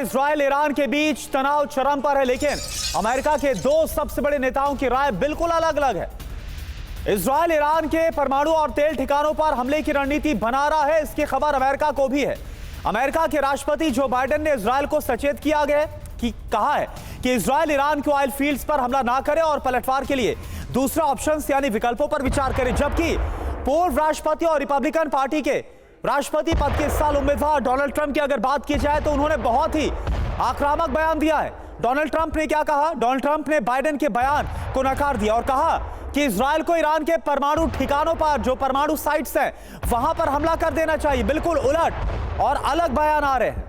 Israel Iran के बीच तनाव चरम पर है, लेकिन अमेरिका के दो सबसे बड़े नेताओं की राय बिल्कुल अलग अलग है। इजराइल ईरान के परमाणु और तेल ठिकानों पर हमले की रणनीति बना रहा है, इसकी खबर अमेरिका को भी है। अमेरिका के राष्ट्रपति जो बाइडेन ने इजराइल को सचेत किया गया कि कहा है कि इजराइल ईरान के ऑयल फील्ड्स पर हमला ना करे और पलटवार के लिए दूसरा ऑप्शन यानी विकल्पों पर विचार करे। जबकि पूर्व राष्ट्रपति और रिपब्लिकन पार्टी के राष्ट्रपति पद के इस साल उम्मीदवार डोनाल्ड ट्रंप की अगर बात की जाए तो उन्होंने बहुत ही आक्रामक बयान दिया है। डोनाल्ड ट्रंप ने क्या कहा? डोनाल्ड ट्रंप ने बाइडेन के बयान को नकार दिया और कहा कि इजराइल को ईरान के परमाणु ठिकानों पर, जो परमाणु साइट्स हैं, वहां पर हमला कर देना चाहिए। बिल्कुल उलट और अलग बयान आ रहे हैं।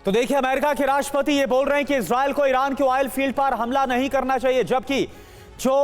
तो देखिए, अमेरिका के राष्ट्रपति ये बोल रहे हैं कि इजराइल को ईरान के ऑयल फील्ड पर हमला नहीं करना चाहिए, जबकि जो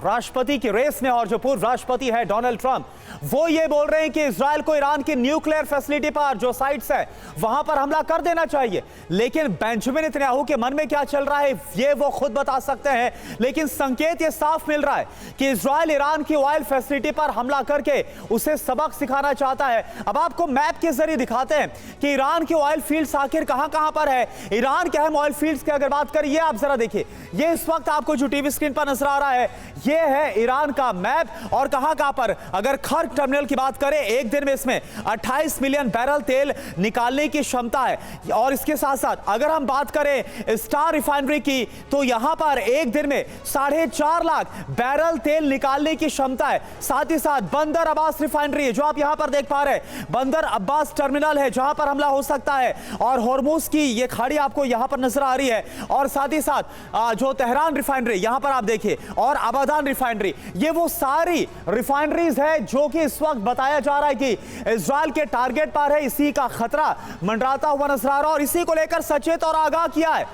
राष्ट्रपति की रेस में और जो पूर्व राष्ट्रपति है डोनाल्ड ट्रंप, वो ये बोल रहे हैं कि इजराइल को ईरान की न्यूक्लियर फैसिलिटी पर, जो साइट्स है, वहां पर हमला कर देना चाहिए। लेकिन बेंजामिन नेतन्याहू के मन में क्या चल रहा है ये वो खुद बता सकते हैं, लेकिन संकेत ये साफ मिल रहा है कि इजराइल ईरान की ऑयल फैसिलिटी पर हमला करके उसे सबक सिखाना चाहता है। अब आपको मैप के जरिए दिखाते हैं कि ईरान के ऑयल फील्ड्स आखिर कहां पर है। ईरान के अहम ऑयल फील्ड्स की अगर बात करें, ये आप जरा देखिए, ये इस वक्त आपको जो टीवी स्क्रीन पर नजर आ रहा है, ये है ईरान का मैप और कहां पर। अगर खर्क टर्मिनल की बात करें, एक दिन में इसमें 28 मिलियन बैरल तेल निकालने की क्षमता है। और इसके साथ साथ अगर हम बात करें स्टार रिफाइनरी की, तो यहां पर एक दिन में 4.5 लाख बैरल तेल निकालने की क्षमता है। साथ ही साथ बंदर अब्बास रिफाइनरी है, जो आप यहां पर देख पा रहे हैं, बंदर अब्बास टर्मिनल है जहां पर हमला हो सकता है। और हॉर्मुज की ये खाड़ी आपको यहां पर नजर आ रही है। और साथ ही साथ जो तेहरान रिफाइनरी यहां पर आप देखिए, और अबादान रिफाइनरी, ये वो सारी रिफाइनरीज है जो कि इस वक्त बताया जा रहा है कि इजराइल के टारगेट पर है। इसी का खतरा मंडराता हुआ नजर आ रहा है और इसी को लेकर सचेत और आगाह किया है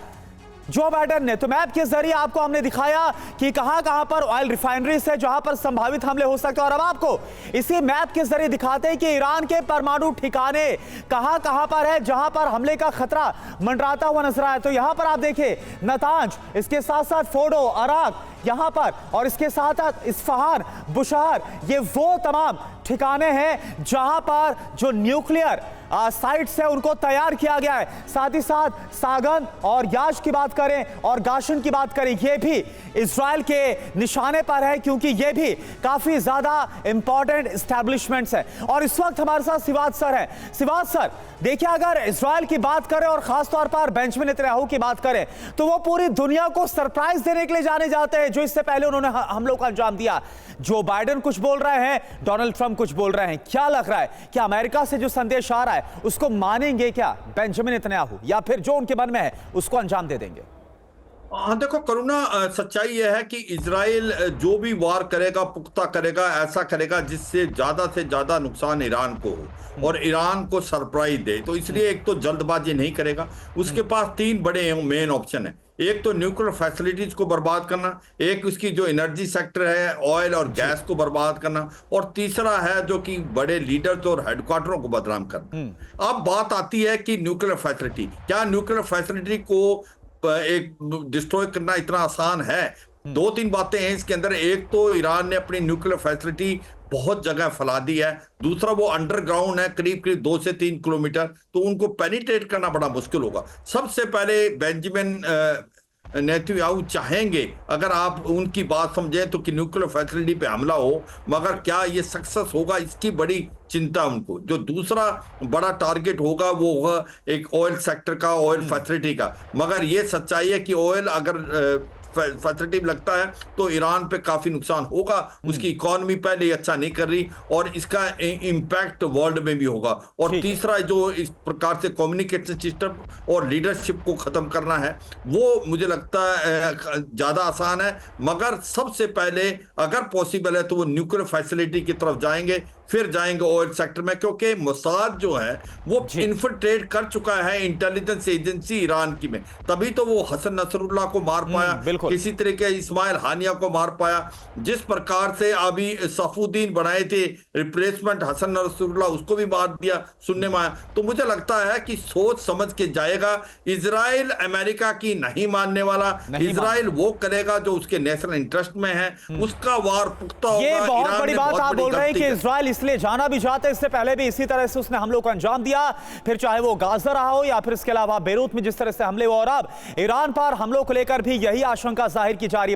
जो बाइडेन ने। तो मैप के जरिए आपको हमने दिखाया कि कहां पर ऑयल रिफाइनरीज है जहां पर संभावित हमले हो सकते हैं। और अब आपको इसी मैप के जरिए दिखाते हैं कि ईरान के परमाणु ठिकाने कहां पर है जहां पर हमले का खतरा मंडराता हुआ नजर आया। तो यहां पर आप देखिए नतांज, इसके साथ साथ फोर्डो, अराक यहां पर, और इसके साथ साथ इस्फहान, बुशहर, ये वो तमाम ठिकाने हैं जहां पर जो न्यूक्लियर साइट्स है उनको तैयार किया गया है। साथ ही साथ सागन और याश की बात करें और गाशन की बात करें, ये भी इजराइल के निशाने पर है, क्योंकि ये भी काफी ज्यादा इंपॉर्टेंट एस्टैब्लिशमेंट्स हैं। और इस वक्त हमारे साथ सिवाज सर हैं। सिवाज सर, देखिए, अगर इजराइल की बात करें और खासतौर पर बेंजामिन नेतन्याहू की बात करें, तो वो पूरी दुनिया को सरप्राइज देने के लिए जाने जाते हैं, जो इससे पहले उन्होंने हमलों का अंजाम दिया। जो बाइडेन कुछ बोल रहे हैं, डोनाल्ड ट्रंप कुछ बोल रहे हैं, क्या लग रहा है कि अमेरिका से जो संदेश आ रहा है उसको मानेंगे क्या बेंजामिन नेतन्याहू, या फिर जो उनके मन में है उसको अंजाम दे देंगे? हाँ, देखो करुणा, सच्चाई यह है कि इजराइल जो भी वार करेगा, पुख्ता करेगा, ऐसा करेगा जिससे ज्यादा नुकसान ईरान को हो और ईरान को सरप्राइज दे। तो इसलिए एक तो जल्दबाजी नहीं करेगा, उसके पास 3 बड़े मेन ऑप्शन है। एक तो न्यूक्लियर फैसिलिटीज को बर्बाद करना, एक उसकी जो एनर्जी सेक्टर है, ऑयल और गैस को बर्बाद करना, और तीसरा है जो कि बड़े लीडर्स और हेडक्वार्टरों को बदनाम करना। अब बात आती है कि न्यूक्लियर फैसिलिटी, क्या न्यूक्लियर फैसिलिटी को एक डिस्ट्रॉय करना इतना आसान है? 2-3 बातें हैं इसके अंदर। एक तो ईरान ने अपनी न्यूक्लियर फैसिलिटी बहुत जगह फैला दी है। दूसरा, वो अंडरग्राउंड है, करीब 2 से 3 किलोमीटर, तो उनको पेनिट्रेट करना बड़ा मुश्किल होगा। सबसे पहले बेंजामिन नेतन्याहू चाहेंगे, अगर आप उनकी बात समझें, तो कि न्यूक्लियर फैसिलिटी पे हमला हो, मगर क्या ये सक्सेस होगा, इसकी बड़ी चिंता उनको। जो दूसरा बड़ा टारगेट होगा वो होगा एक ऑयल सेक्टर का, ऑयल फैसिलिटी का। मगर ये सच्चाई है कि ऑयल अगर फैसिलिटी लगता है तो ईरान पे काफी नुकसान होगा। उसकी इकोनॉमी पहले अच्छा नहीं कर रही और इसका इम्पैक्ट वर्ल्ड में भी होगा। और तीसरा, जो इस प्रकार से कम्युनिकेशन सिस्टम और लीडरशिप को खत्म करना है, वो मुझे लगता है ज्यादा आसान है। मगर सबसे पहले अगर पॉसिबल है तो वो न्यूक्लियर फैसिलिटी की तरफ जाएंगे, फिर जाएंगे ऑयल सेक्टर में, क्योंकि मोसाद जो है वो इन्फिल्ट्रेट कर चुका है इंटेलिजेंस एजेंसी ईरान की में। तभी तो वो हसन नसरुल्लाह को मार पाया, किसी तरीके इस्माइल हानिया को मार पाया। जिस प्रकार से अभी सफुद्दीन बनाए थे रिप्लेसमेंट हसन नसरुल्लाह, उसको भी मार दिया सुनने में आया। तो मुझे लगता है कि सोच समझ के जाएगा। इजराइल अमेरिका की नहीं मानने वाला, इजराइल वो करेगा जो उसके नेशनल इंटरेस्ट में है, उसका वार पुख्ता होगा। ये बहुत बड़ी बात आप बोल रहे हैं कि इजराइल इसलिए जाना भी चाहते। इससे पहले भी इसी तरह से उसने हमलों को अंजाम दिया, फिर चाहे वो गाजा रहा हो या फिर इसके अलावा बेरूत में जिस तरह से हमले हुए, और अब ईरान पर हमलों को लेकर भी यही आशंका जाहिर की जा रही है।